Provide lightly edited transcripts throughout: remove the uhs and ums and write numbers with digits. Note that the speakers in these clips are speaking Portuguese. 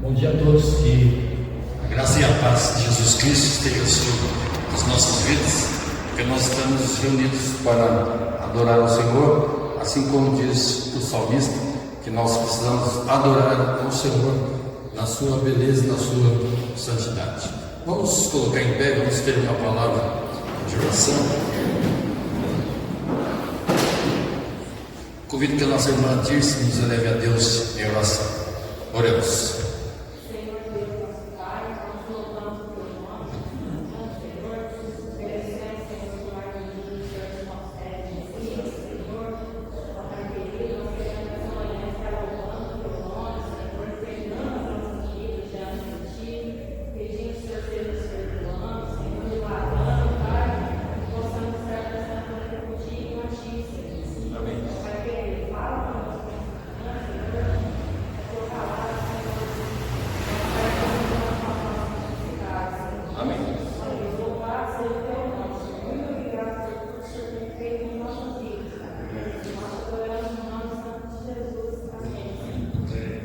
Bom dia a todos, que a graça e a paz de Jesus Cristo esteja sobre as nossas vidas, porque nós estamos reunidos para adorar o Senhor, assim como diz o salmista, que nós precisamos adorar ao Senhor na sua beleza e na sua santidade. Vamos colocar em pé, vamos ter uma palavra de oração. Convido que a nossa irmã Dirce nos eleve a Deus em oração. Oremos.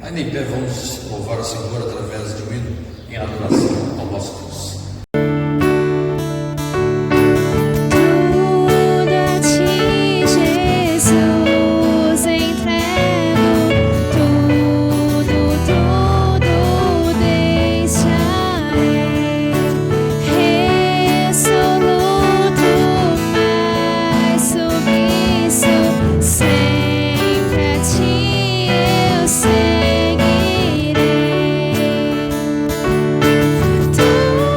Ainda em pé, vamos louvar o Senhor através de um hino em adoração ao nosso Deus. Tudo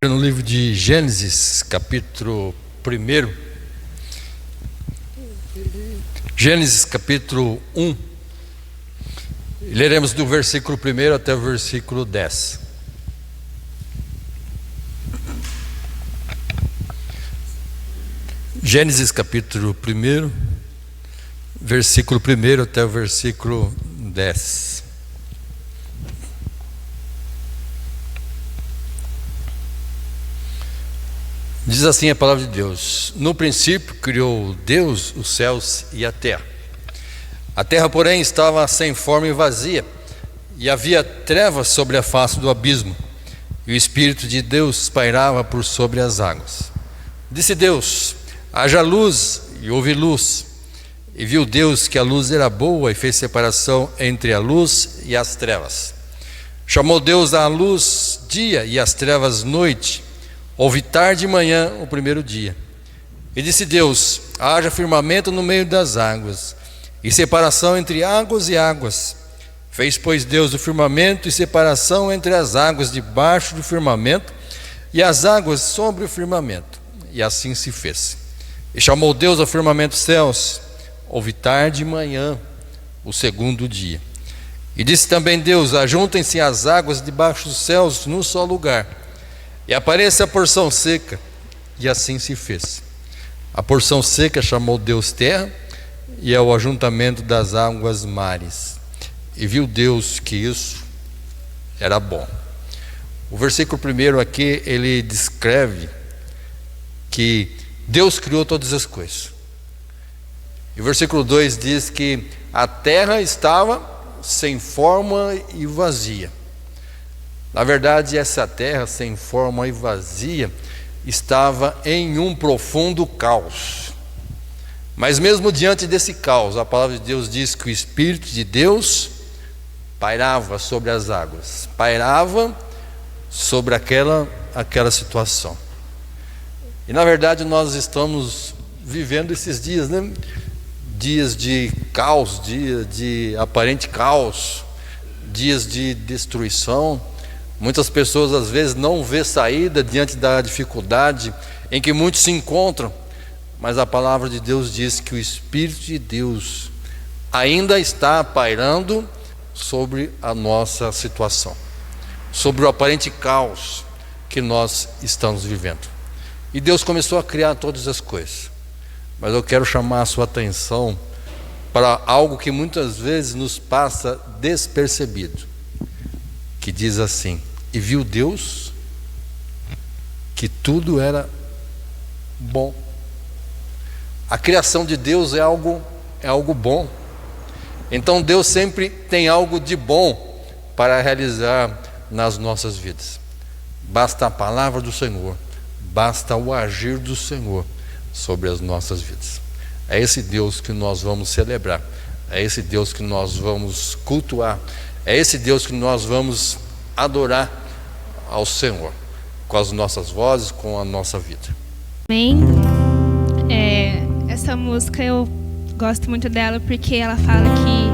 no livro de Gênesis, capítulo 1. Gênesis, capítulo 1. Leremos do versículo 1 até o versículo 10. Gênesis, capítulo 1, versículo 1 até o versículo 10. Diz assim a palavra de Deus: no princípio criou Deus os céus e a terra. A terra, porém, estava sem forma e vazia, e havia trevas sobre a face do abismo, e o Espírito de Deus pairava por sobre as águas. Disse Deus: haja luz, e houve luz. E viu Deus que a luz era boa, e fez separação entre a luz e as trevas. Chamou Deus a luz dia, e as trevas noite. Houve tarde e manhã o primeiro dia. E disse Deus: haja firmamento no meio das águas, e separação entre águas e águas. Fez, pois, Deus o firmamento, e separação entre as águas debaixo do firmamento, e as águas sobre o firmamento. E assim se fez. E chamou Deus ao firmamento céus. Houve tarde e manhã o segundo dia. E disse também Deus: ajuntem-se as águas debaixo dos céus num só lugar, e apareça a porção seca. E assim se fez. A porção seca chamou Deus terra, e é o ajuntamento das águas mares. E viu Deus que isso era bom. O versículo 1 aqui, ele descreve que Deus criou todas as coisas. E o versículo 2 diz que a terra estava sem forma e vazia. Na verdade, essa terra sem forma e vazia estava em um profundo caos. Mas mesmo diante desse caos, a palavra de Deus diz que o Espírito de Deus pairava sobre as águas, pairava sobre aquela situação. E na verdade nós estamos vivendo esses dias, né? Dias de caos, dias de aparente caos, dias de destruição. Muitas pessoas às vezes não vê saída diante da dificuldade em que muitos se encontram, mas a palavra de Deus diz que o Espírito de Deus ainda está pairando sobre a nossa situação, sobre o aparente caos que nós estamos vivendo. E Deus começou a criar todas as coisas, mas eu quero chamar a sua atenção para algo que muitas vezes nos passa despercebido, que diz assim: e viu Deus que tudo era bom. A criação de Deus é algo bom. Então Deus sempre tem algo de bom para realizar nas nossas vidas. Basta a palavra do Senhor, basta o agir do Senhor sobre as nossas vidas. É esse Deus que nós vamos celebrar, é esse Deus que nós vamos cultuar, é esse Deus que nós vamos adorar ao Senhor, com as nossas vozes, com a nossa vida. Amém. Essa música eu gosto muito dela porque ela fala que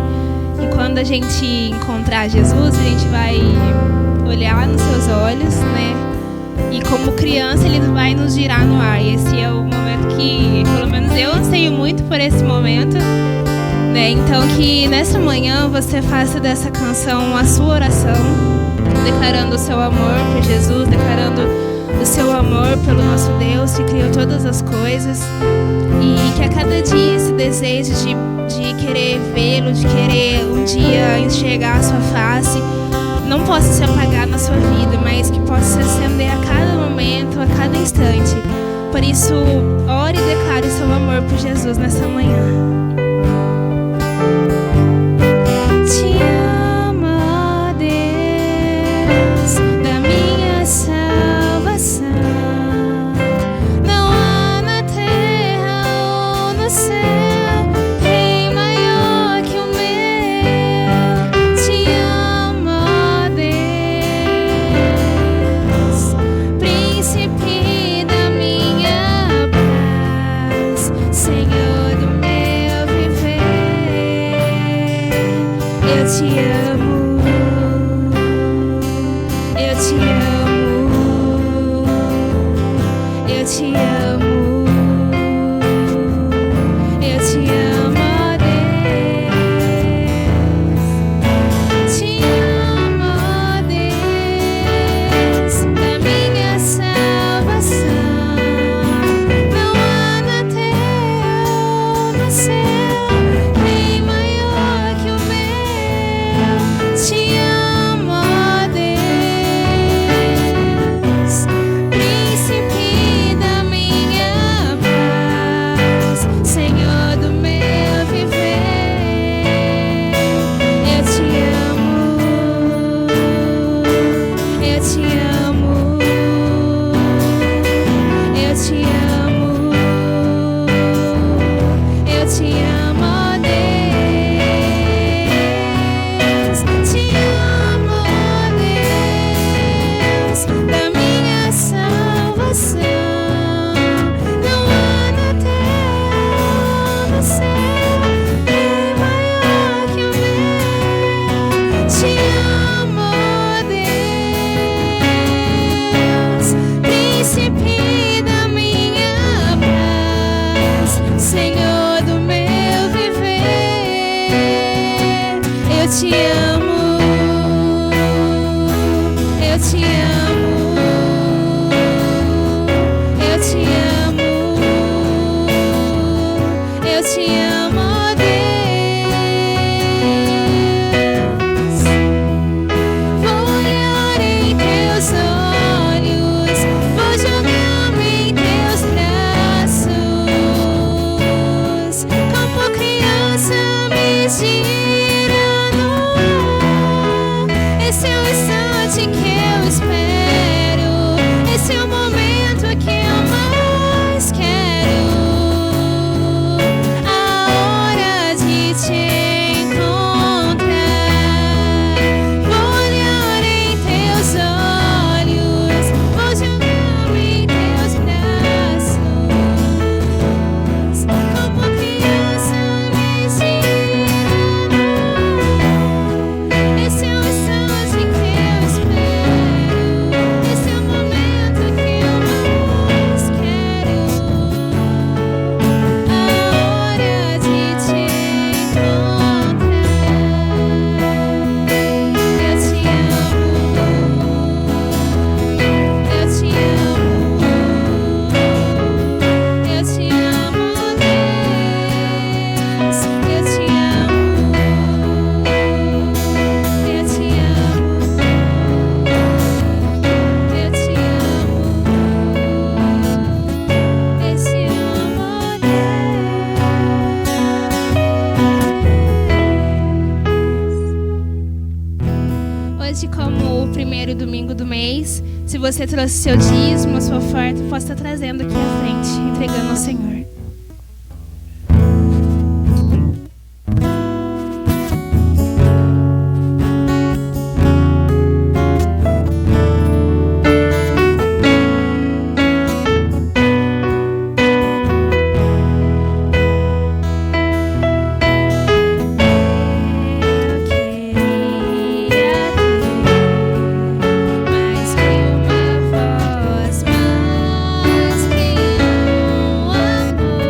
quando a gente encontrar Jesus, a gente vai olhar nos seus olhos, né? E como criança ele vai nos girar no ar. E esse é o momento que, pelo menos eu anseio muito por esse momento, né? Então que nessa manhã você faça dessa canção a sua oração, declarando o seu amor por Jesus, declarando o seu amor pelo nosso Deus que criou todas as coisas, e que a cada dia esse desejo de querer vê-lo, de querer um dia enxergar a sua face não possa se apagar na sua vida, mas que possa se acender a cada momento, a cada instante. Por isso, ore e declare o seu amor por Jesus nessa manhã. Te amo, ó Deus, da minha salvação. Não há na terra ou no céu rei maior que o meu. Te amo, ó Deus, príncipe da minha paz, Senhor do meu viver. Eu te amo. Eu te amo, ó Deus. Te amo, ó Deus, da minha salvação. Não há na terra ou no céu nem maior que o meu. Te amo, ó Deus, príncipe da minha paz, Senhor do meu viver. Eu te amo. Eu te amo. Eu te amo. Eu te amo, ó Deus. Te amo, ó Deus, da minha salvação. Não há na terra ou no céu nem maior que o meu. Te amo, ó Deus, príncipe da minha paz, Senhor do meu viver. Eu te amo. Eu te amo. Eu te amo. Eu te amo, ó Deus. Vou olhar em teus olhos, vou jogar-me em teus braços, como criança me girando. Esse é o instante que eu espero, esse é o momento que eu mais quero. A hora de te encontrar. Vou olhar em teus olhos, vou jogar-me em teus braços, como criança me girando. Esse é o instante que eu espero, esse é o momento que eu mais quero. A hora de te encontrar. Eu te amo. Eu te amo. Eu te amo, Deus. Eu te amo. Eu te amo. Eu te amo. Esse amor, Deus. Hoje, como o primeiro domingo do mês, se você trouxe seu dízimo, a sua oferta, pode estar trazendo aqui à frente, entregando ao Senhor. Mais que uma voz, mais que um amor.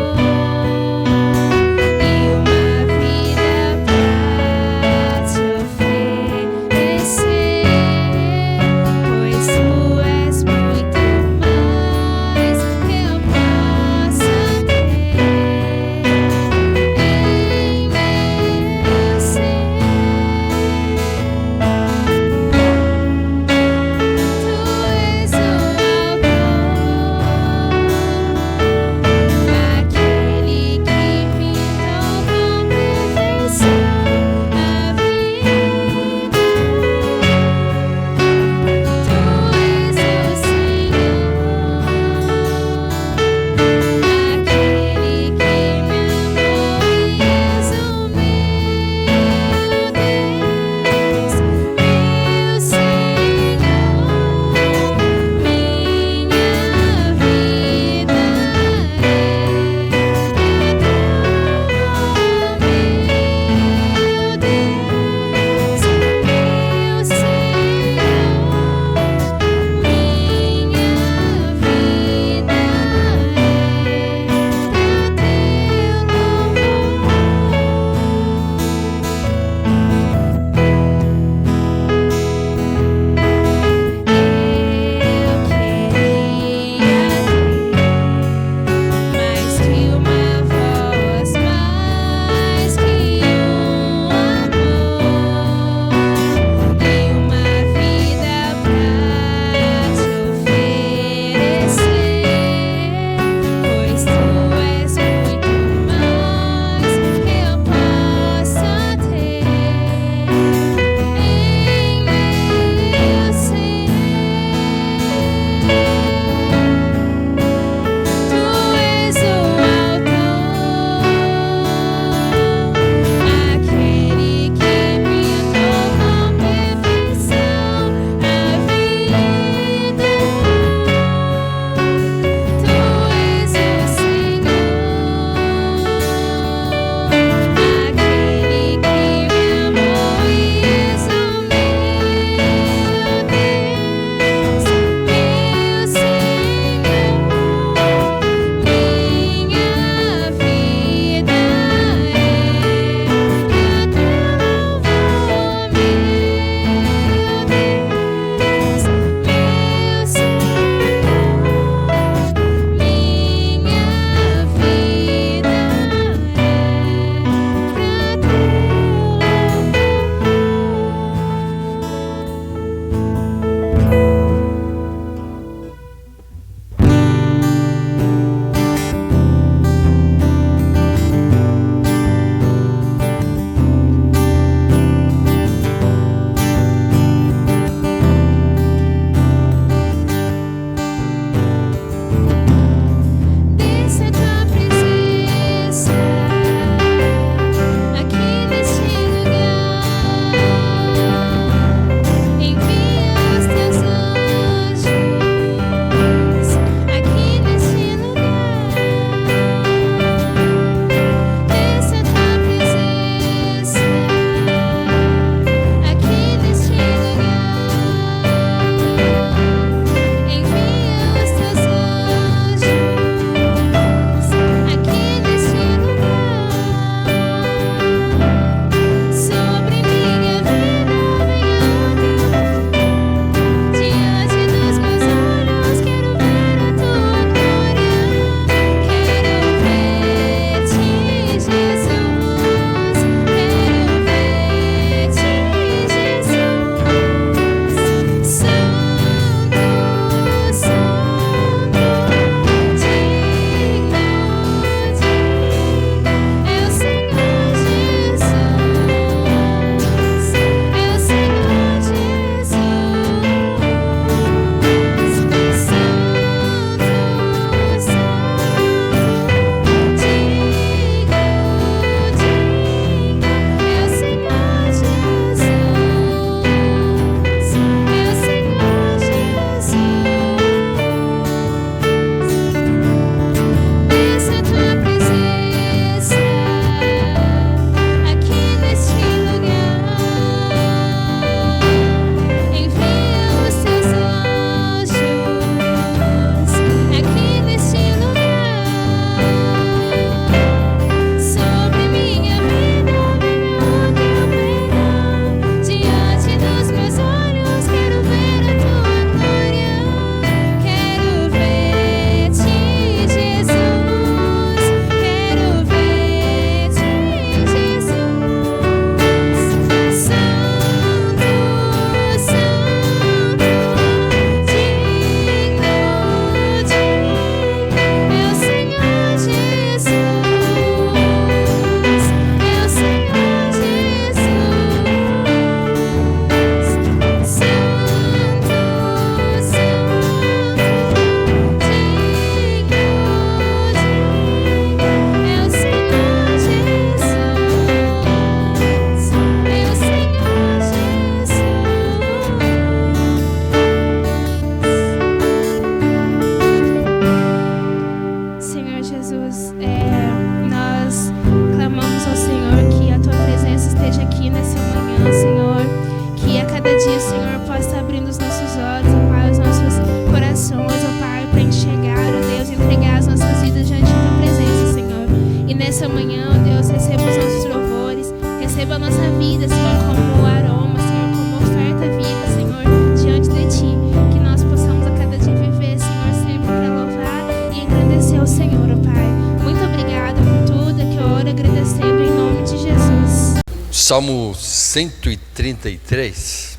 Salmo 133.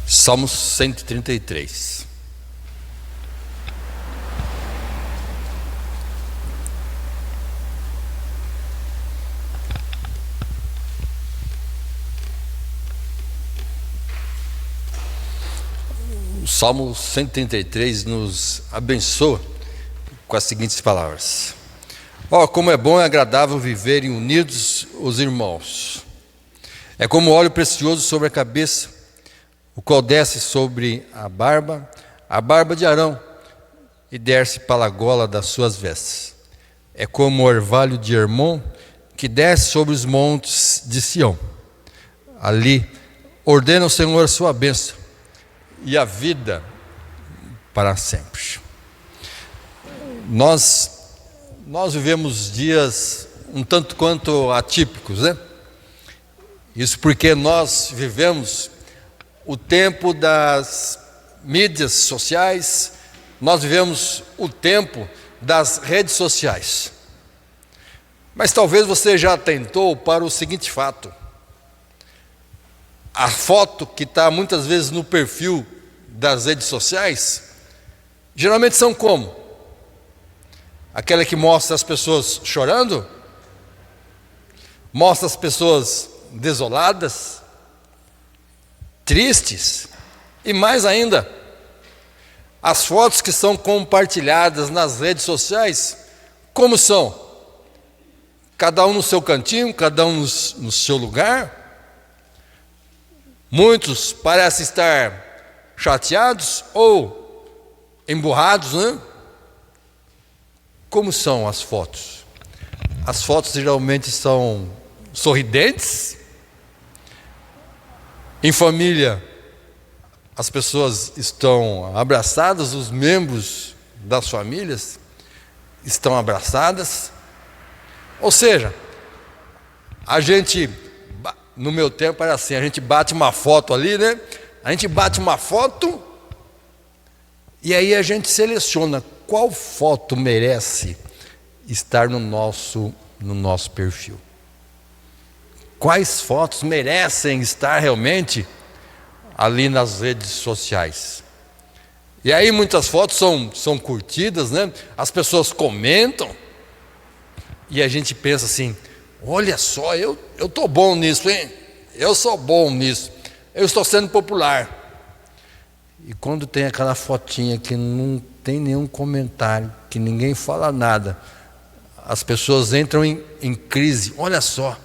Salmo 133. O Salmo 133 nos abençoa com as seguintes palavras: ó, como é bom e agradável viverem unidos os irmãos. É como óleo precioso sobre a cabeça, o qual desce sobre a barba de Arão, e desce para a gola das suas vestes. É como o orvalho de Hermon, que desce sobre os montes de Sião. Ali ordena o Senhor a sua bênção e a vida para sempre. Nós vivemos dias um tanto quanto atípicos, né? Isso porque nós vivemos o tempo das mídias sociais, nós vivemos o tempo das redes sociais. Mas talvez você já atentou para o seguinte fato: a foto que está muitas vezes no perfil das redes sociais, geralmente são como? Aquela que mostra as pessoas chorando, mostra as pessoas desoladas, tristes, e mais ainda, as fotos que são compartilhadas nas redes sociais, como são? Cada um no seu cantinho, cada um no seu lugar. Muitos parecem estar chateados ou emburrados, né? Como são as fotos? As fotos geralmente são sorridentes. Em família, as pessoas estão abraçadas, os membros das famílias estão abraçadas. Ou seja, a gente, no meu tempo era assim, a gente bate uma foto ali, né? A gente bate uma foto e aí a gente seleciona qual foto merece estar no nosso perfil. Quais fotos merecem estar realmente ali nas redes sociais. E aí muitas fotos são curtidas, né? As pessoas comentam e a gente pensa assim: olha só, eu estou bom nisso, hein? Eu sou bom nisso, eu estou sendo popular. E quando tem aquela fotinha que não tem nenhum comentário, que ninguém fala nada, as pessoas entram em crise. Olha só,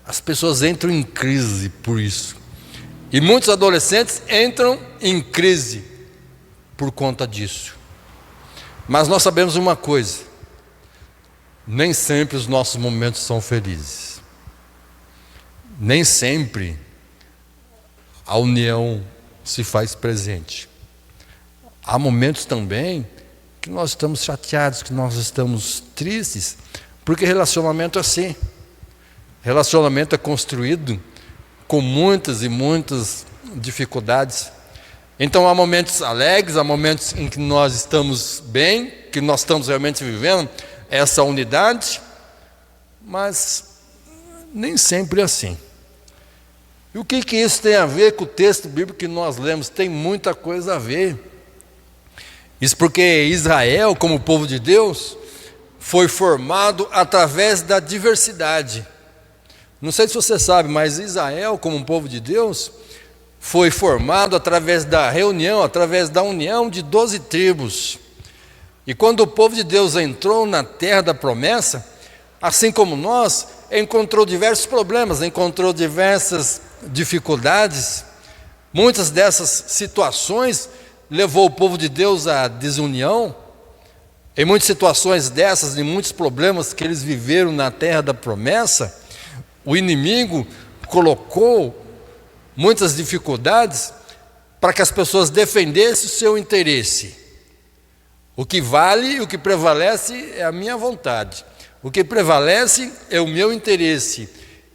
as pessoas entram em crise por isso. E muitos adolescentes entram em crise por conta disso. Mas nós sabemos uma coisa: nem sempre os nossos momentos são felizes. Nem sempre a união se faz presente. Há momentos também que nós estamos chateados, que nós estamos tristes, porque relacionamento é assim. Relacionamento é construído com muitas e muitas dificuldades. Então há momentos alegres, há momentos em que nós estamos bem, que nós estamos realmente vivendo essa unidade, mas nem sempre é assim. E o que isso tem a ver com o texto bíblico que nós lemos? Tem muita coisa a ver. Isso porque Israel, como povo de Deus, foi formado através da diversidade. Não sei se você sabe, mas Israel, como um povo de Deus, foi formado através da reunião, através da união de 12 tribos. E quando o povo de Deus entrou na terra da promessa, assim como nós, encontrou diversos problemas, encontrou diversas dificuldades. Muitas dessas situações levou o povo de Deus à desunião. Em muitas situações dessas, em muitos problemas que eles viveram na terra da promessa, o inimigo colocou muitas dificuldades para que as pessoas defendessem o seu interesse. O que vale, o que prevalece é a minha vontade. O que prevalece é o meu interesse.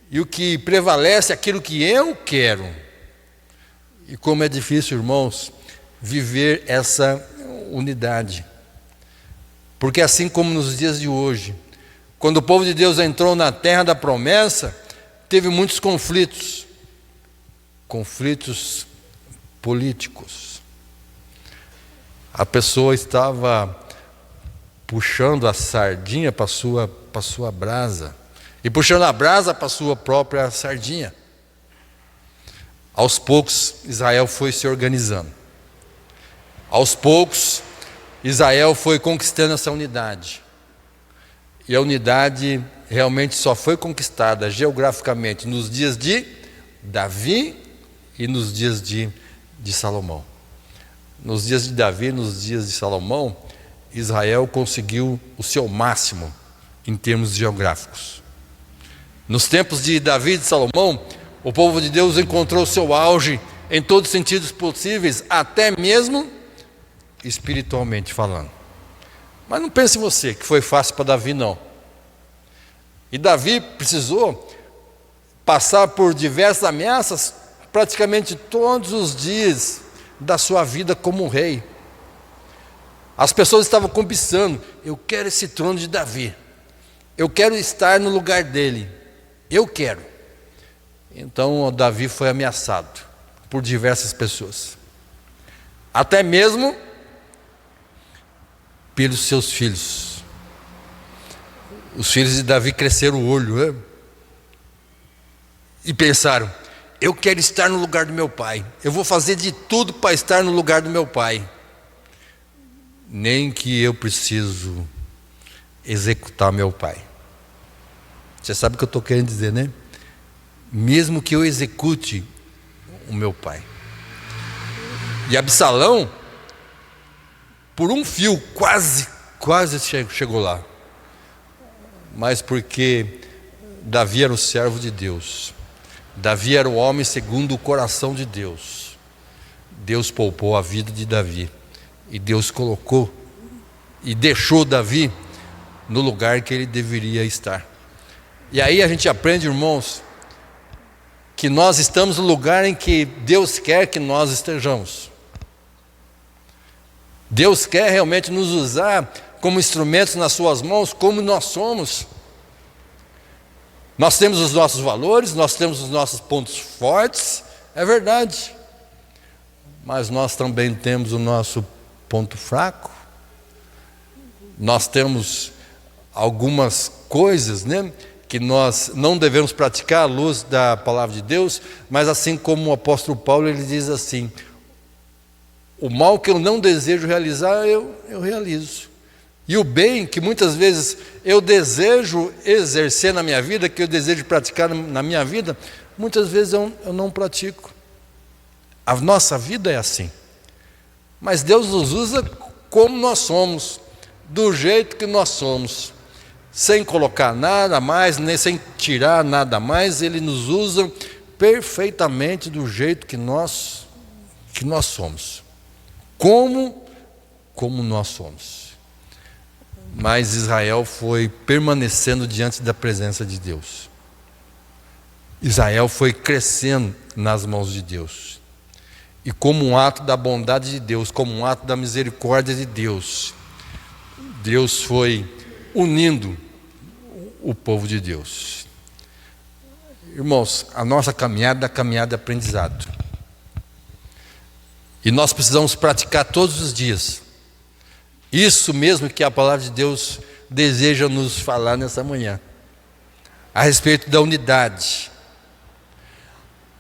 E o que prevalece é aquilo que eu quero. E como é difícil, irmãos, viver essa unidade. Porque assim como nos dias de hoje, quando o povo de Deus entrou na terra da promessa, teve muitos conflitos políticos. A pessoa estava puxando a sardinha para sua brasa, e puxando a brasa para a sua própria sardinha. Aos poucos, Israel foi se organizando. Aos poucos, Israel foi conquistando essa unidade. E a unidade realmente só foi conquistada geograficamente nos dias de Davi e nos dias de Salomão. Nos dias de Davi e nos dias de Salomão, Israel conseguiu o seu máximo em termos geográficos. Nos tempos de Davi e de Salomão, o povo de Deus encontrou o seu auge em todos os sentidos possíveis, até mesmo espiritualmente falando. Mas não pense você que foi fácil para Davi, não. E Davi precisou passar por diversas ameaças praticamente todos os dias da sua vida como rei. As pessoas estavam cobiçando: eu quero esse trono de Davi, eu quero estar no lugar dele, eu quero. Então Davi foi ameaçado por diversas pessoas, até mesmo pelos seus filhos. Os filhos de Davi cresceram o olho, e pensaram: eu quero estar no lugar do meu pai, eu vou fazer de tudo para estar no lugar do meu pai, nem que eu preciso executar meu pai. Você sabe o que eu estou querendo dizer, né? Mesmo que eu execute o meu pai. E Absalão, por um fio, quase chegou lá. Mas porque Davi era o servo de Deus, Davi era o homem segundo o coração de Deus, Deus poupou a vida de Davi, e Deus colocou e deixou Davi no lugar que ele deveria estar. E aí a gente aprende, irmãos, que nós estamos no lugar em que Deus quer que nós estejamos. Deus quer realmente nos usar como instrumentos nas suas mãos, como nós somos. Nós temos os nossos valores, nós temos os nossos pontos fortes, é verdade. Mas nós também temos o nosso ponto fraco. Nós temos algumas coisas, né, que nós não devemos praticar à luz da palavra de Deus, mas assim como o apóstolo Paulo, ele diz assim: o mal que eu não desejo realizar, eu realizo. E o bem que muitas vezes eu desejo exercer na minha vida, que eu desejo praticar na minha vida, muitas vezes eu não pratico. A nossa vida é assim. Mas Deus nos usa como nós somos, do jeito que nós somos, sem colocar nada mais, nem sem tirar nada mais. Ele nos usa perfeitamente do jeito que nós somos, como nós somos. Mas Israel foi permanecendo diante da presença de Deus. Israel foi crescendo nas mãos de Deus. E como um ato da bondade de Deus, como um ato da misericórdia de Deus, Deus foi unindo o povo de Deus. Irmãos, a nossa caminhada é a caminhada de aprendizado. E nós precisamos praticar todos os dias. Isso mesmo que a palavra de Deus deseja nos falar nessa manhã, a respeito da unidade.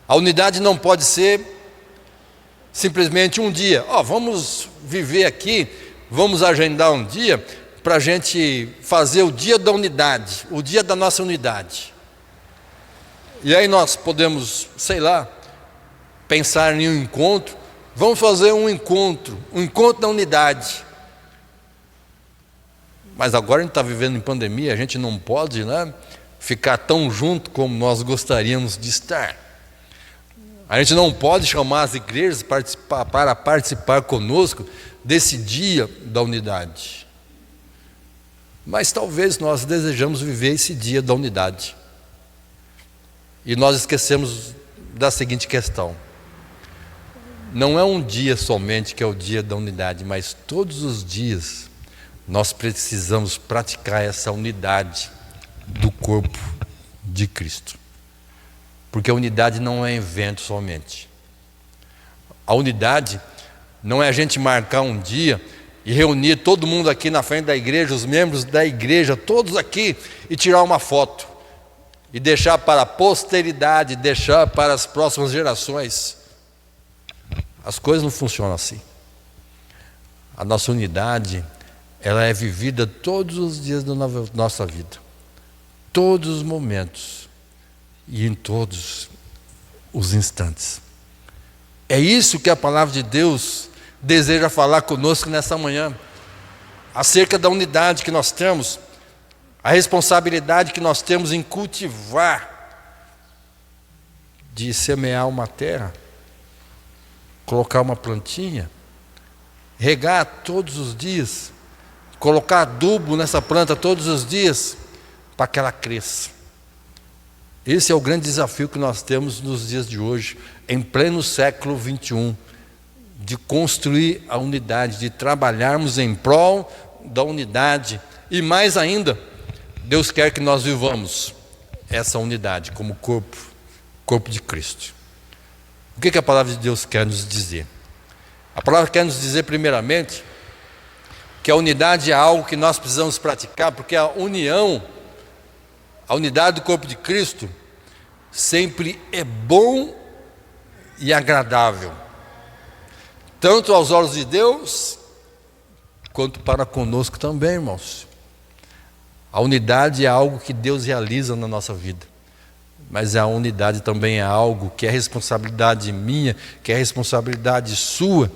A unidade não pode ser simplesmente um dia. Vamos viver aqui, vamos agendar um dia para a gente fazer o dia da unidade, o dia da nossa unidade. E aí nós podemos, pensar em um encontro. Vamos fazer um encontro da unidade. Mas agora a gente está vivendo em pandemia, a gente não pode, ficar tão junto como nós gostaríamos de estar. A gente não pode chamar as igrejas para participar conosco desse dia da unidade. Mas talvez nós desejamos viver esse dia da unidade. E nós esquecemos da seguinte questão: não é um dia somente que é o dia da unidade, mas todos os dias nós precisamos praticar essa unidade do corpo de Cristo. Porque a unidade não é evento somente. A unidade não é a gente marcar um dia e reunir todo mundo aqui na frente da igreja, os membros da igreja, todos aqui, e tirar uma foto. E deixar para a posteridade, deixar para as próximas gerações. As coisas não funcionam assim. A nossa unidade, ela é vivida todos os dias da nossa vida. Todos os momentos. E em todos os instantes. É isso que a palavra de Deus deseja falar conosco nessa manhã. Acerca da unidade que nós temos. A responsabilidade que nós temos em cultivar. De semear uma terra. Colocar uma plantinha, regar todos os dias, colocar adubo nessa planta todos os dias, para que ela cresça. Esse é o grande desafio que nós temos nos dias de hoje, em pleno século 21, de construir a unidade, de trabalharmos em prol da unidade, e mais ainda, Deus quer que nós vivamos essa unidade como corpo de Cristo. O que a palavra de Deus quer nos dizer? A palavra quer nos dizer, primeiramente, que a unidade é algo que nós precisamos praticar, porque a unidade do corpo de Cristo, sempre é bom e agradável, tanto aos olhos de Deus, quanto para conosco também, irmãos. A unidade é algo que Deus realiza na nossa vida. Mas a unidade também é algo que é responsabilidade minha, que é responsabilidade sua,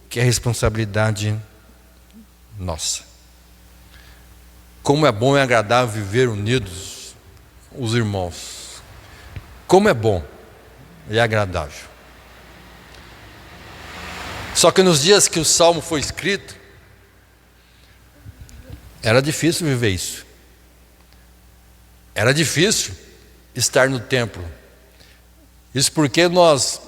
que é responsabilidade nossa. Como é bom e agradável viver unidos os irmãos. Como é bom e agradável. Só que nos dias que o Salmo foi escrito, era difícil viver isso. Era difícil estar no templo. Isso porque nós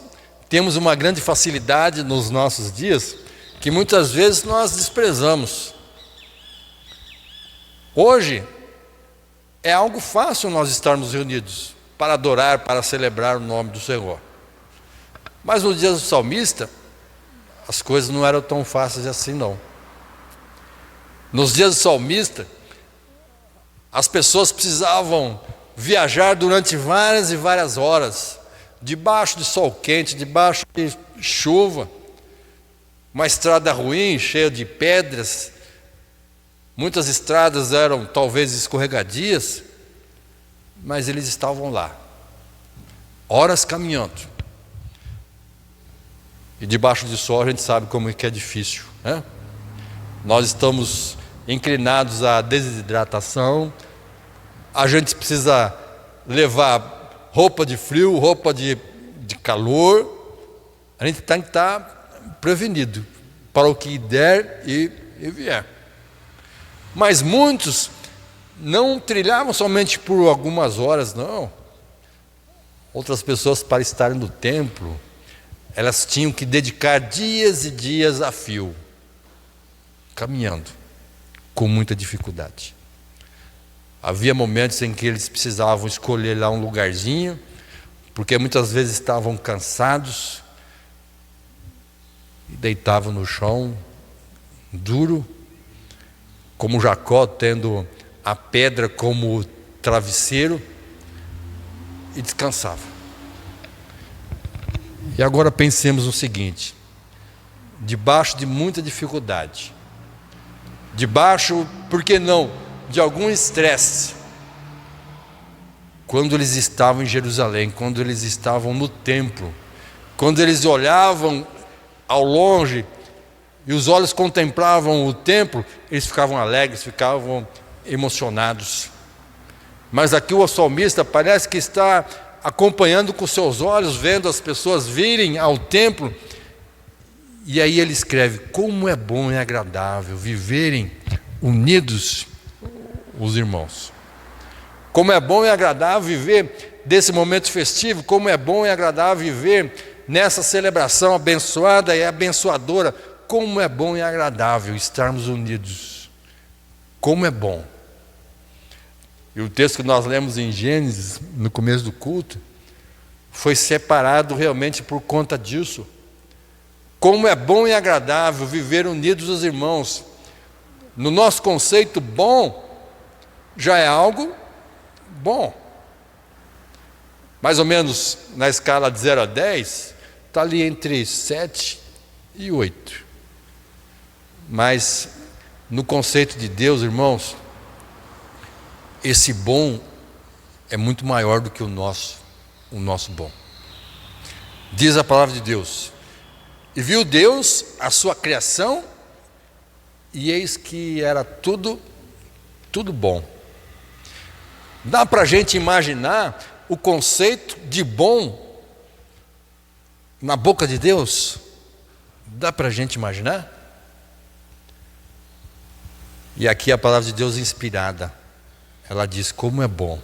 temos uma grande facilidade nos nossos dias, que muitas vezes nós desprezamos. Hoje, é algo fácil nós estarmos reunidos, para adorar, para celebrar o nome do Senhor. Mas nos dias do salmista, as coisas não eram tão fáceis assim não. Nos dias do salmista, as pessoas precisavam viajar durante várias e várias horas, debaixo de sol quente, debaixo de chuva, uma estrada ruim, cheia de pedras, muitas estradas eram talvez escorregadias, mas eles estavam lá, horas caminhando, e debaixo de sol a gente sabe como é que é difícil, né? Nós estamos inclinados à desidratação, a gente precisa levar roupa de frio, roupa de calor, a gente tem que estar prevenido para o que der e vier. Mas muitos não trilhavam somente por algumas horas, não. Outras pessoas, para estarem no templo, elas tinham que dedicar dias e dias a fio, caminhando, com muita dificuldade. Havia momentos em que eles precisavam escolher lá um lugarzinho, porque muitas vezes estavam cansados, e deitavam no chão, duro, como Jacó, tendo a pedra como travesseiro, e descansava. E agora pensemos no seguinte: debaixo de muita dificuldade, debaixo, por que não, de algum estresse, quando eles estavam em Jerusalém, quando eles estavam no templo, quando eles olhavam ao longe e os olhos contemplavam o templo, eles ficavam alegres, ficavam emocionados. Mas aqui o salmista parece que está acompanhando com seus olhos, vendo as pessoas virem ao templo, e aí ele escreve: como é bom e agradável viverem unidos os irmãos. Como é bom e agradável viver desse momento festivo, como é bom e agradável viver nessa celebração abençoada e abençoadora, como é bom e agradável estarmos unidos. Como é bom. E o texto que nós lemos em Gênesis, no começo do culto, foi separado realmente por conta disso. Como é bom e agradável viver unidos os irmãos. No nosso conceito, bom já é algo bom. Mais ou menos na escala de 0 a 10, está ali entre 7 e 8. Mas no conceito de Deus, irmãos, esse bom é muito maior do que o nosso bom. Diz a palavra de Deus: e viu Deus a sua criação, e eis que era tudo bom. Dá para a gente imaginar o conceito de bom na boca de Deus? Dá para a gente imaginar? E aqui a palavra de Deus inspirada, ela diz como é bom.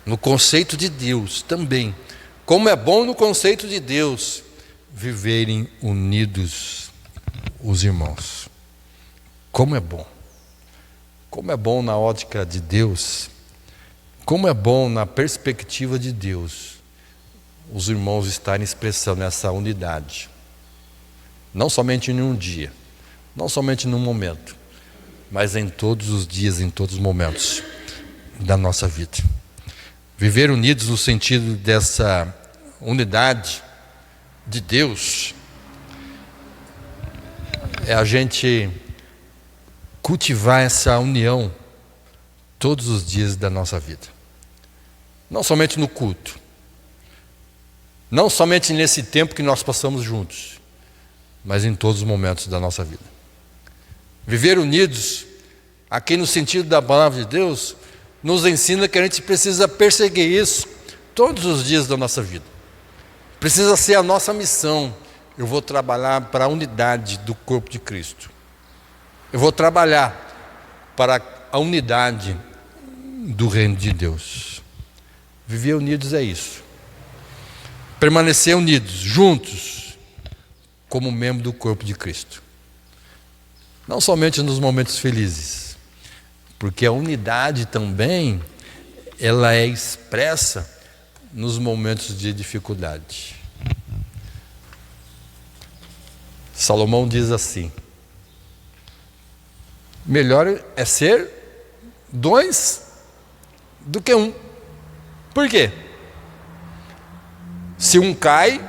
No conceito de Deus também, como é bom no conceito de Deus viverem unidos os irmãos. Como é bom. Como é bom na ótica de Deus. Como é bom na perspectiva de Deus os irmãos estarem expressando essa unidade. Não somente em um dia, não somente num momento, mas em todos os dias, em todos os momentos da nossa vida. Viver unidos no sentido dessa unidade de Deus é a gente cultivar essa união todos os dias da nossa vida. Não somente no culto, não somente nesse tempo que nós passamos juntos, mas em todos os momentos da nossa vida. Viver unidos, aqui no sentido da palavra de Deus, nos ensina que a gente precisa perseguir isso todos os dias da nossa vida. Precisa ser a nossa missão. Eu vou trabalhar para a unidade do corpo de Cristo. Eu vou trabalhar para a unidade do reino de Deus. Viver unidos é isso. Permanecer unidos, juntos, como membro do corpo de Cristo. Não somente nos momentos felizes, porque a unidade também, ela é expressa nos momentos de dificuldade. Salomão diz assim: melhor é ser 2 do que 1. Por quê? Se um cai,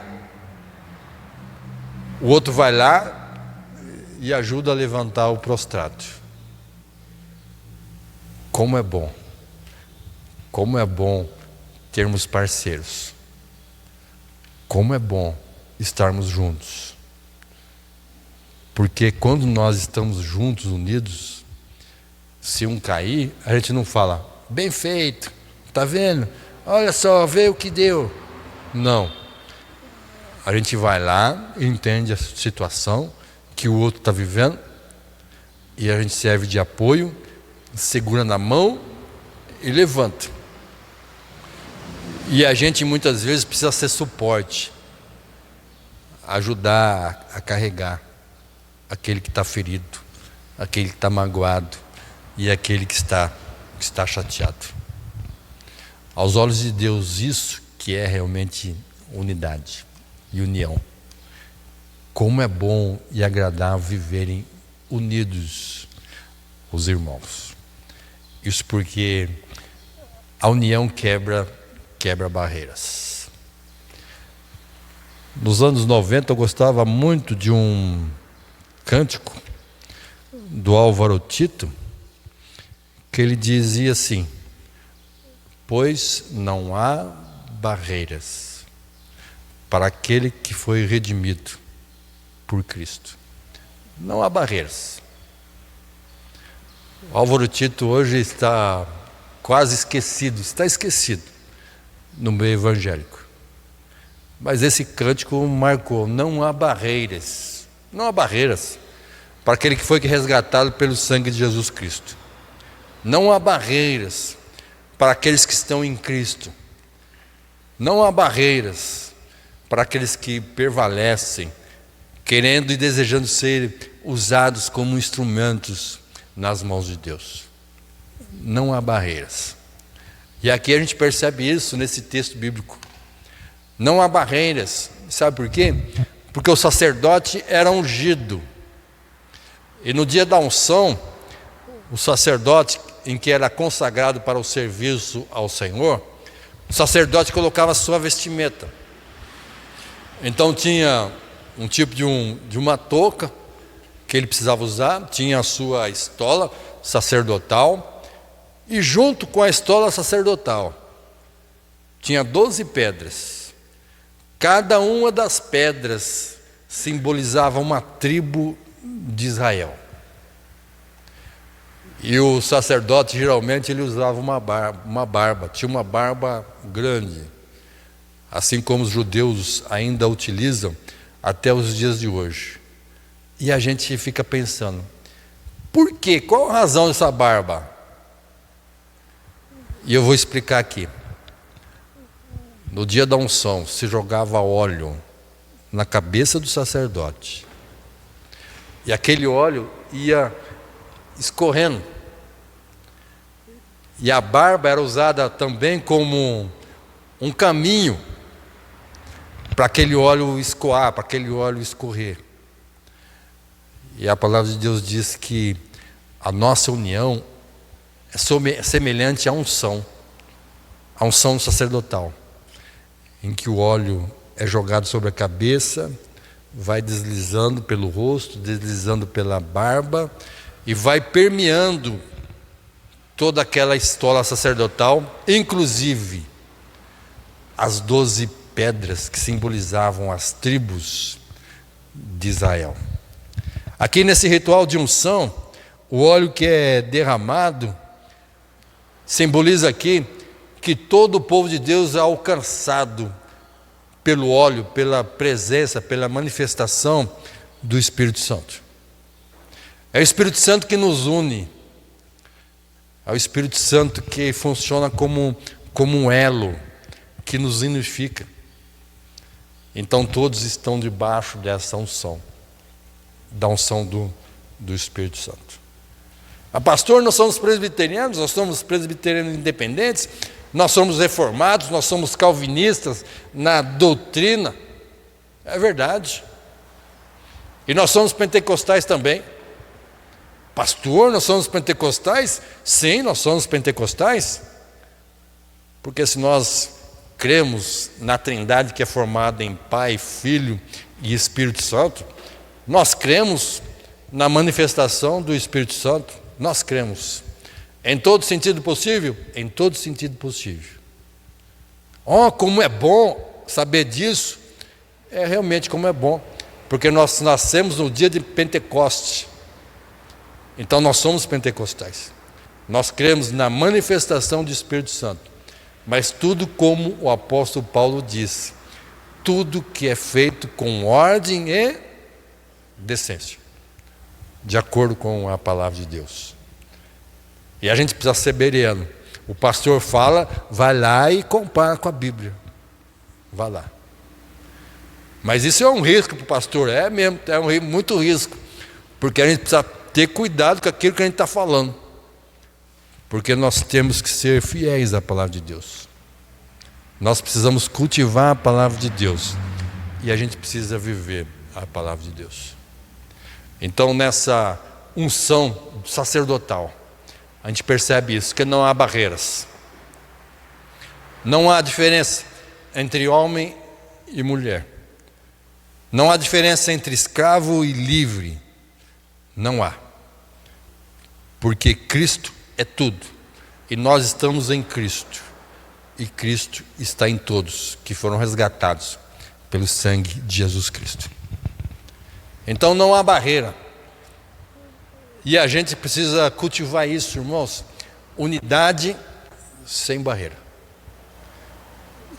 o outro vai lá e ajuda a levantar o prostrado. Como é bom termos parceiros. Como é bom estarmos juntos. Porque quando nós estamos juntos, unidos, se um cair, a gente não fala, bem feito, tá vendo? Olha só, vê o que deu. Não. A gente vai lá, entende a situação que o outro está vivendo, e a gente serve de apoio, segura na mão e levanta. E a gente muitas vezes precisa ser suporte, ajudar a carregar aquele que está ferido, aquele que está magoado e aquele que está chateado. Aos olhos de Deus, isso que é realmente unidade e união. Como é bom e agradável viverem unidos os irmãos. Isso porque a união quebra barreiras. Nos anos 90 eu gostava muito de um cântico do Álvaro Tito, que ele dizia assim: pois não há barreiras para aquele que foi redimido por Cristo. Não há barreiras. O Álvaro Tito hoje está quase esquecido, no meio evangélico. Mas esse cântico marcou: não há barreiras. Não há barreiras para aquele que foi resgatado pelo sangue de Jesus Cristo. Não há barreiras para aqueles que estão em Cristo. Não há barreiras para aqueles que prevalecem, querendo e desejando ser usados como instrumentos nas mãos de Deus. Não há barreiras. E aqui a gente percebe isso nesse texto bíblico. Não há barreiras. Sabe por quê? Porque o sacerdote era ungido. E no dia da unção, o sacerdote, em que era consagrado para o serviço ao Senhor, o sacerdote colocava a sua vestimenta. Então tinha um tipo de uma touca que ele precisava usar, tinha a sua estola sacerdotal, e junto com a estola sacerdotal tinha 12 pedras. Cada uma das pedras simbolizava uma tribo de Israel. E o sacerdote geralmente ele usava uma barba, tinha uma barba grande, assim como os judeus ainda utilizam até os dias de hoje. E a gente fica pensando, por quê? Qual a razão dessa barba? E eu vou explicar aqui. No dia da unção se jogava óleo na cabeça do sacerdote, e aquele óleo ia escorrendo, e a barba era usada também como um caminho para aquele óleo escoar, para aquele óleo escorrer. E a palavra de Deus diz que a nossa união é semelhante à unção sacerdotal, em que o óleo é jogado sobre a cabeça, vai deslizando pelo rosto, deslizando pela barba, e vai permeando toda aquela estola sacerdotal, inclusive as 12 pedras que simbolizavam as tribos de Israel. Aqui nesse ritual de unção, o óleo que é derramado simboliza aqui que todo o povo de Deus é alcançado pelo óleo, pela presença, pela manifestação do Espírito Santo. É o Espírito Santo que nos une, é o Espírito Santo que funciona como um elo, que nos unifica. Então todos estão debaixo dessa unção, da unção do Espírito Santo. Pastor, nós somos presbiterianos, nós somos presbiterianos independentes, nós somos reformados, nós somos calvinistas na doutrina. É verdade. E nós somos pentecostais também. Pastor, nós somos pentecostais? Sim, nós somos pentecostais. Porque se nós cremos na Trindade que é formada em Pai, Filho e Espírito Santo, nós cremos na manifestação do Espírito Santo, nós cremos. Em todo sentido possível? Em todo sentido possível. Oh, como é bom saber disso. É realmente como é bom, porque nós nascemos no dia de Pentecoste. Então nós somos pentecostais. Nós cremos na manifestação do Espírito Santo. Mas tudo como o apóstolo Paulo disse, tudo que é feito com ordem e decência, de acordo com a palavra de Deus. E a gente precisa ser bereano. O pastor fala, vai lá e compara com a Bíblia. Vai lá. Mas isso é um risco para o pastor, é mesmo, é muito risco. Porque a gente precisa ter cuidado com aquilo que a gente está falando. Porque nós temos que ser fiéis à palavra de Deus. Nós precisamos cultivar a palavra de Deus. E a gente precisa viver a palavra de Deus. Então nessa unção sacerdotal, a gente percebe isso, que não há barreiras. Não há diferença entre homem e mulher. Não há diferença entre escravo e livre. Não há. Porque Cristo é tudo. E nós estamos em Cristo. E Cristo está em todos que foram resgatados pelo sangue de Jesus Cristo. Então não há barreira. E a gente precisa cultivar isso, irmãos. Unidade sem barreira.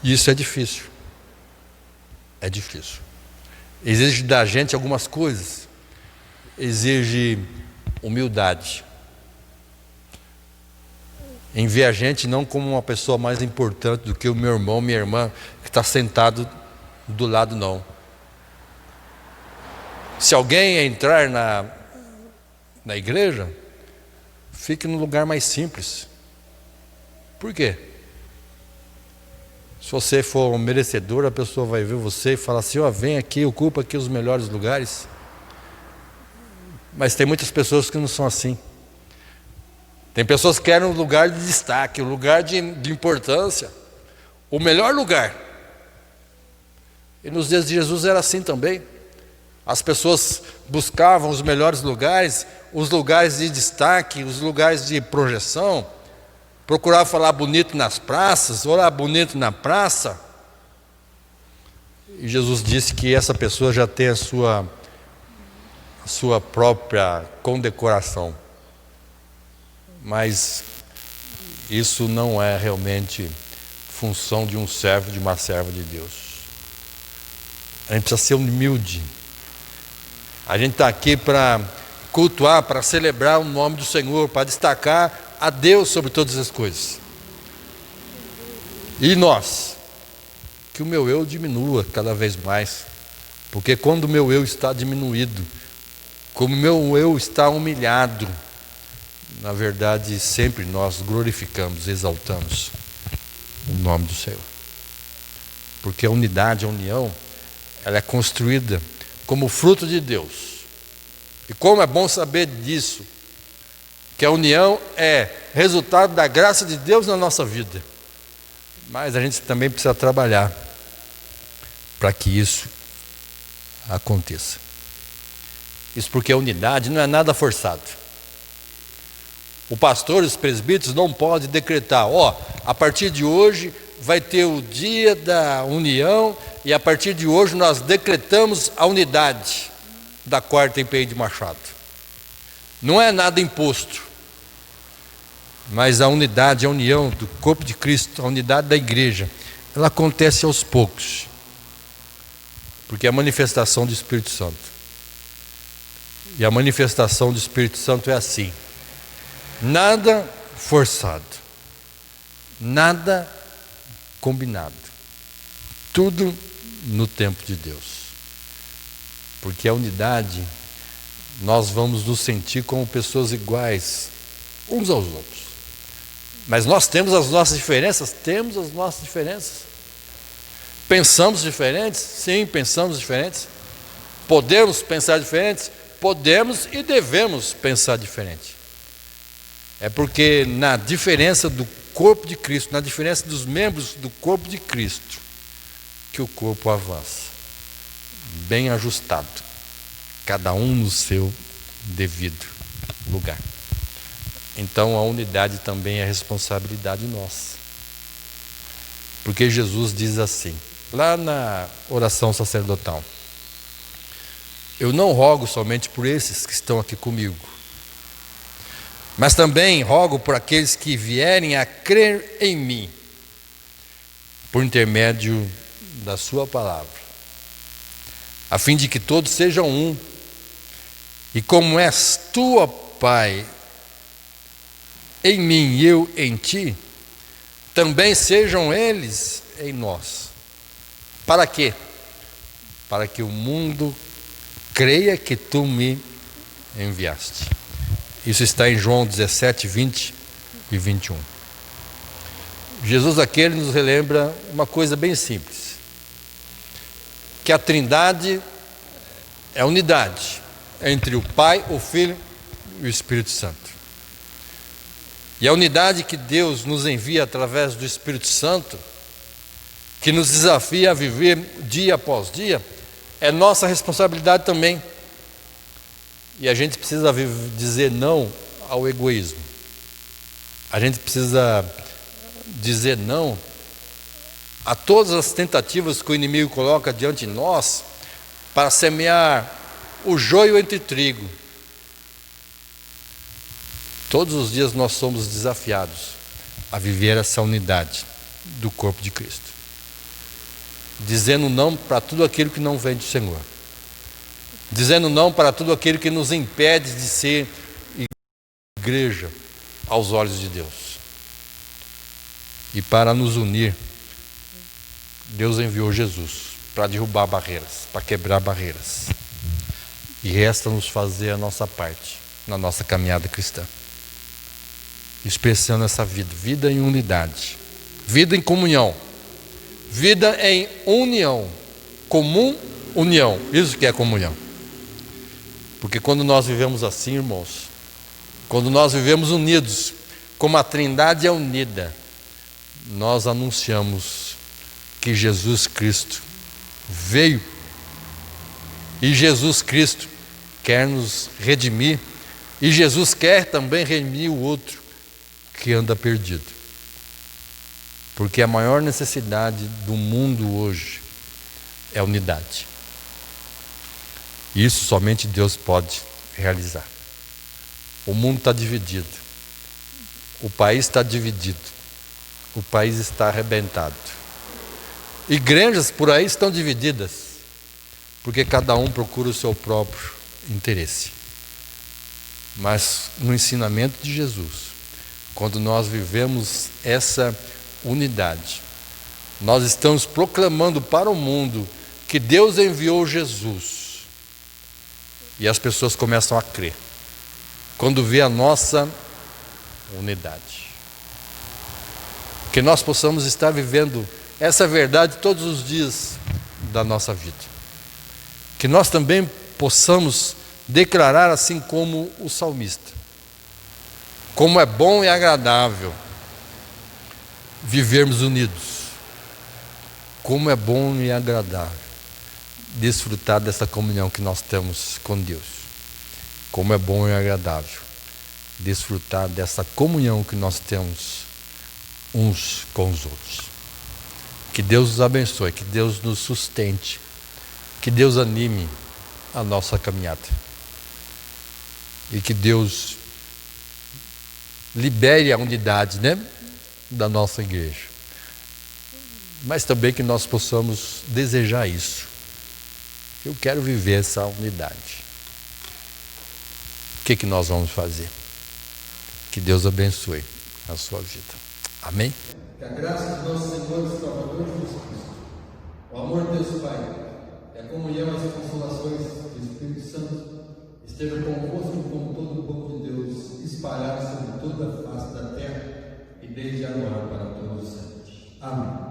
E isso é difícil. É difícil. Exige da gente algumas coisas. Exige humildade. Em ver a gente não como uma pessoa mais importante do que o meu irmão, minha irmã, que está sentado do lado não. Se alguém entrar na igreja, fique no lugar mais simples. Por quê? Se você for um merecedor, a pessoa vai ver você e falar assim: ó, vem aqui, ocupa aqui os melhores lugares. Mas tem muitas pessoas que não são assim. Tem pessoas que querem um lugar de destaque, um lugar de importância, o melhor lugar. E nos dias de Jesus era assim também. As pessoas buscavam os melhores lugares, os lugares de destaque, os lugares de projeção, procuravam falar bonito nas praças, orar bonito na praça. E Jesus disse que essa pessoa já tem a sua própria condecoração. Mas isso não é realmente função de um servo, de uma serva de Deus. A gente precisa ser humilde. A gente está aqui para cultuar, para celebrar o nome do Senhor, para destacar a Deus sobre todas as coisas. E nós, que o meu eu diminua cada vez mais, porque quando o meu eu está diminuído, como o meu eu está humilhado, na verdade sempre nós glorificamos, exaltamos o nome do Senhor. Porque a unidade, a união, ela é construída como fruto de Deus. E como é bom saber disso, que a união é resultado da graça de Deus na nossa vida. Mas a gente também precisa trabalhar para que isso aconteça. Isso porque a unidade não é nada forçado. O pastor e os presbíteros não podem decretar: ó, a partir de hoje vai ter o dia da união e a partir de hoje nós decretamos a unidade da quarta em de Machado. Não é nada imposto, mas a unidade, a união do corpo de Cristo, a unidade da igreja, ela acontece aos poucos, porque é a manifestação do Espírito Santo. E a manifestação do Espírito Santo é assim: nada forçado, nada combinado, tudo no tempo de Deus. Porque a unidade, nós vamos nos sentir como pessoas iguais uns aos outros. Mas nós temos as nossas diferenças? Temos as nossas diferenças. Pensamos diferentes? Sim, pensamos diferentes. Podemos pensar diferentes? Podemos e devemos pensar diferente. É porque na diferença do corpo de Cristo, na diferença dos membros do corpo de Cristo, que o corpo avança, bem ajustado, cada um no seu devido lugar. Então a unidade também é responsabilidade nossa. Porque Jesus diz assim, lá na oração sacerdotal: eu não rogo somente por esses que estão aqui comigo, mas também rogo por aqueles que vierem a crer em mim, por intermédio da sua palavra, a fim de que todos sejam um, e como és tu, ó Pai, em mim e eu em ti, também sejam eles em nós. Para quê? Para que o mundo creia que tu me enviaste. Isso está em João 17, 20 e 21. Jesus aqui ele nos relembra uma coisa bem simples: que a Trindade é a unidade entre o Pai, o Filho e o Espírito Santo. E a unidade que Deus nos envia através do Espírito Santo, que nos desafia a viver dia após dia, é nossa responsabilidade também. E a gente precisa dizer não ao egoísmo. A gente precisa dizer não a todas as tentativas que o inimigo coloca diante de nós para semear o joio entre trigo. Todos os dias nós somos desafiados a viver essa unidade do corpo de Cristo, dizendo não para tudo aquilo que não vem do Senhor, dizendo não para tudo aquilo que nos impede de ser igreja aos olhos de Deus. E para nos unir, Deus enviou Jesus. para derrubar barreiras, para quebrar barreiras. E resta-nos fazer a nossa parte na nossa caminhada cristã, expressando essa vida em unidade, vida em comunhão, vida em união, comum união, isso que é comunhão. Porque quando nós vivemos assim, irmãos, quando nós vivemos unidos, como a Trindade é unida, nós anunciamos que Jesus Cristo veio e Jesus Cristo quer nos redimir e Jesus quer também redimir o outro que anda perdido. Porque a maior necessidade do mundo hoje é unidade. E isso somente Deus pode realizar. O mundo está dividido. O país está dividido. O país está arrebentado. Igrejas por aí estão divididas, porque cada um procura o seu próprio interesse. Mas no ensinamento de Jesus, quando nós vivemos essa unidade, nós estamos proclamando para o mundo que Deus enviou Jesus. E as pessoas começam a crer quando vê a nossa unidade. Que nós possamos estar vivendo essa verdade todos os dias da nossa vida. Que nós também possamos declarar, assim como o salmista, como é bom e agradável vivermos unidos. Como é bom e agradável desfrutar dessa comunhão que nós temos com Deus. Como é bom e agradável desfrutar dessa comunhão que nós temos uns com os outros. Que Deus nos abençoe, que Deus nos sustente, que Deus anime a nossa caminhada. E que Deus libere a unidade, da nossa igreja. Mas também que nós possamos desejar isso. Eu quero viver essa unidade. O que nós vamos fazer? Que Deus abençoe a sua vida. Amém? Que a graça de nosso Senhor e Salvador Jesus Cristo, o amor de Deus Pai, e a comunhão e as consolações do Espírito Santo estejam convosco e com todo o povo de Deus, espalhados sobre toda a face da terra e desde agora para todos os sempre. Amém.